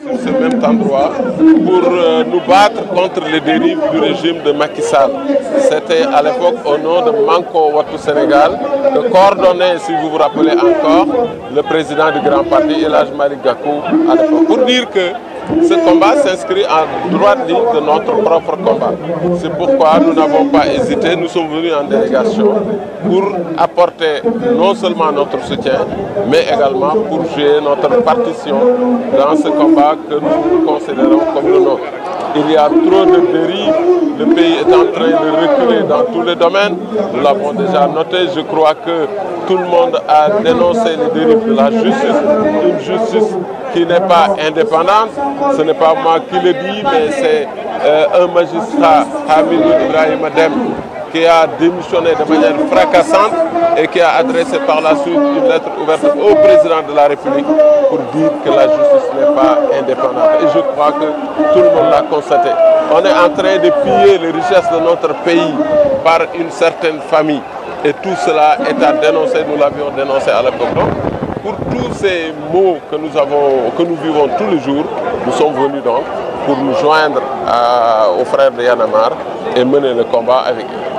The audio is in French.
sur ce même endroit pour nous battre contre les dérives du régime de Macky Sall. C'était à l'époque au nom de Manko Wattu Sénégal, que coordonnait, si vous vous rappelez encore, le président du grand parti, El Hadj Malick Gakou, à l'époque. Pour dire que ce combat s'inscrit en droite ligne de notre propre combat. C'est pourquoi nous n'avons pas hésité, nous sommes venus en délégation pour apporter non seulement notre soutien, mais également pour jouer notre partition dans ce combat que nous considérons comme le nôtre. Il y a trop de dérives, le pays est en train de reculer dans tous les domaines, nous l'avons déjà noté, je crois que tout le monde a dénoncé les dérives de la justice, une justice qui n'est pas indépendante, ce n'est pas moi qui le dis, mais c'est un magistrat, Hamidou Ibrahima Dème, qui a démissionné de manière fracassante et qui a adressé par la suite une lettre ouverte au président de la République pour dire que la justice n'est pas indépendante. Et je crois que tout le monde l'a constaté. On est en train de piller les richesses de notre pays par une certaine famille. Et tout cela est à dénoncer, nous l'avions dénoncé à l'époque. Donc, pour tous ces maux que nous vivons tous les jours, nous sommes venus donc pour nous joindre aux frères de Y'en a marre et mener le combat avec eux.